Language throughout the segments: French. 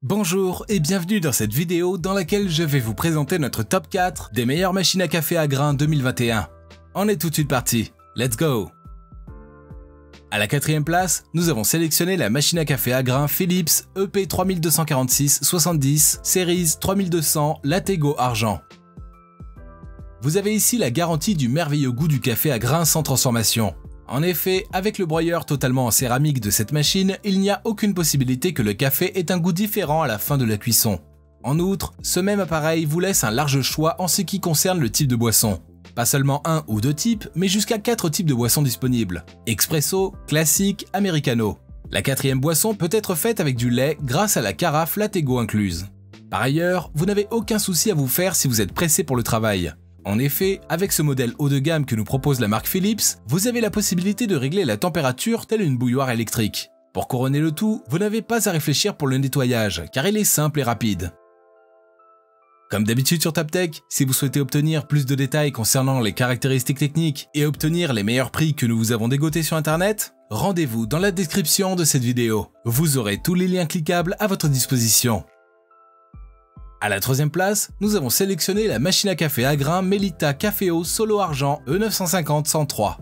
Bonjour et bienvenue dans cette vidéo dans laquelle je vais vous présenter notre top 4 des meilleures machines à café à grains 2021. On est tout de suite parti, let's go! À la quatrième place, nous avons sélectionné la machine à café à grains Philips EP 3246-70 Series 3200 Latego Argent. Vous avez ici la garantie du merveilleux goût du café à grains sans transformation. En effet, avec le broyeur totalement en céramique de cette machine, il n'y a aucune possibilité que le café ait un goût différent à la fin de la cuisson. En outre, ce même appareil vous laisse un large choix en ce qui concerne le type de boisson. Pas seulement un ou deux types, mais jusqu'à 4 types de boissons disponibles. Expresso, classique, americano. La quatrième boisson peut être faite avec du lait grâce à la carafe Latego incluse. Par ailleurs, vous n'avez aucun souci à vous faire si vous êtes pressé pour le travail. En effet, avec ce modèle haut de gamme que nous propose la marque Philips, vous avez la possibilité de régler la température telle une bouilloire électrique. Pour couronner le tout, vous n'avez pas à réfléchir pour le nettoyage, car il est simple et rapide. Comme d'habitude sur TopTech, si vous souhaitez obtenir plus de détails concernant les caractéristiques techniques et obtenir les meilleurs prix que nous vous avons dégotés sur internet, rendez-vous dans la description de cette vidéo. Vous aurez tous les liens cliquables à votre disposition. À la troisième place, nous avons sélectionné la machine à café à grains Melita Caféo Solo Argent E950-103.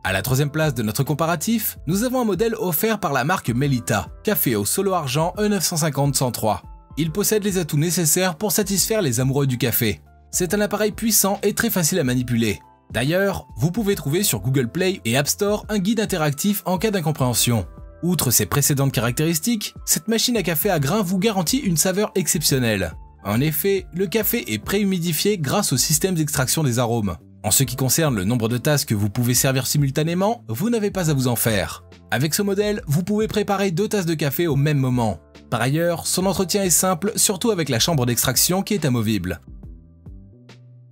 À la troisième place de notre comparatif, nous avons un modèle offert par la marque Melita, Caféo Solo Argent E950-103. Il possède les atouts nécessaires pour satisfaire les amoureux du café. C'est un appareil puissant et très facile à manipuler. D'ailleurs, vous pouvez trouver sur Google Play et App Store un guide interactif en cas d'incompréhension. Outre ses précédentes caractéristiques, cette machine à café à grains vous garantit une saveur exceptionnelle. En effet, le café est préhumidifié grâce au système d'extraction des arômes. En ce qui concerne le nombre de tasses que vous pouvez servir simultanément, vous n'avez pas à vous en faire. Avec ce modèle, vous pouvez préparer 2 tasses de café au même moment. Par ailleurs, son entretien est simple, surtout avec la chambre d'extraction qui est amovible.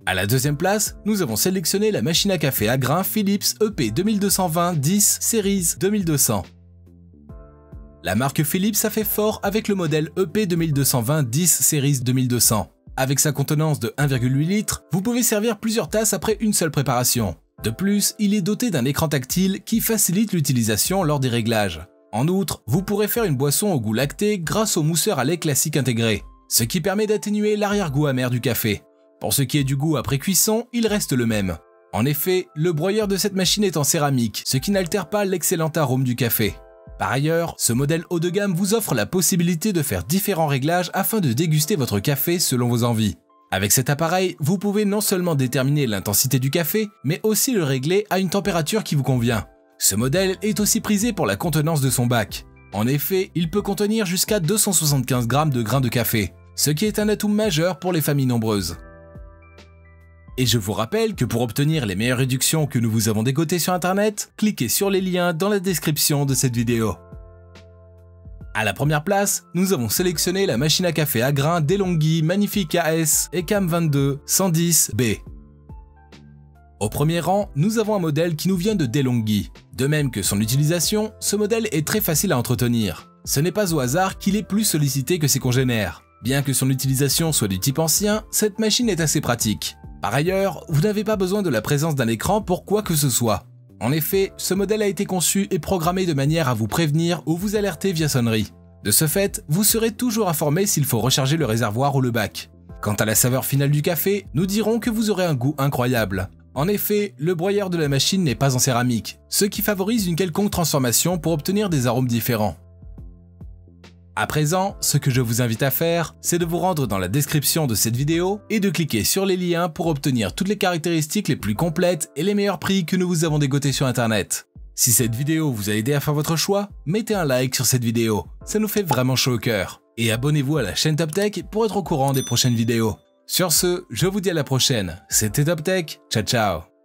À la deuxième place, nous avons sélectionné la machine à café à grains Philips EP 2220-10 Series 2200. La marque Philips a fait fort avec le modèle EP 2220-10 Series 2200. Avec sa contenance de 1,8 litres, vous pouvez servir plusieurs tasses après une seule préparation. De plus, il est doté d'un écran tactile qui facilite l'utilisation lors des réglages. En outre, vous pourrez faire une boisson au goût lacté grâce au mousseur à lait classique intégré, ce qui permet d'atténuer l'arrière-goût amer du café. Pour ce qui est du goût après cuisson, il reste le même. En effet, le broyeur de cette machine est en céramique, ce qui n'altère pas l'excellent arôme du café. Par ailleurs, ce modèle haut de gamme vous offre la possibilité de faire différents réglages afin de déguster votre café selon vos envies. Avec cet appareil, vous pouvez non seulement déterminer l'intensité du café, mais aussi le régler à une température qui vous convient. Ce modèle est aussi prisé pour la contenance de son bac. En effet, il peut contenir jusqu'à 275 g de grains de café, ce qui est un atout majeur pour les familles nombreuses. Et je vous rappelle que pour obtenir les meilleures réductions que nous vous avons dégotées sur internet, cliquez sur les liens dans la description de cette vidéo. À la première place, nous avons sélectionné la machine à café à grains DeLonghi Magnifique AS ECAM 22 110B. Au premier rang, nous avons un modèle qui nous vient de DeLonghi. De même que son utilisation, ce modèle est très facile à entretenir. Ce n'est pas au hasard qu'il est plus sollicité que ses congénères. Bien que son utilisation soit du type ancien, cette machine est assez pratique. Par ailleurs, vous n'avez pas besoin de la présence d'un écran pour quoi que ce soit. En effet, ce modèle a été conçu et programmé de manière à vous prévenir ou vous alerter via sonnerie. De ce fait, vous serez toujours informé s'il faut recharger le réservoir ou le bac. Quant à la saveur finale du café, nous dirons que vous aurez un goût incroyable. En effet, le broyeur de la machine n'est pas en céramique, ce qui favorise une quelconque transformation pour obtenir des arômes différents. À présent, ce que je vous invite à faire, c'est de vous rendre dans la description de cette vidéo et de cliquer sur les liens pour obtenir toutes les caractéristiques les plus complètes et les meilleurs prix que nous vous avons dégotés sur internet. Si cette vidéo vous a aidé à faire votre choix, mettez un like sur cette vidéo, ça nous fait vraiment chaud au cœur. Et abonnez-vous à la chaîne TopTech pour être au courant des prochaines vidéos. Sur ce, je vous dis à la prochaine, c'était TopTech, ciao ciao.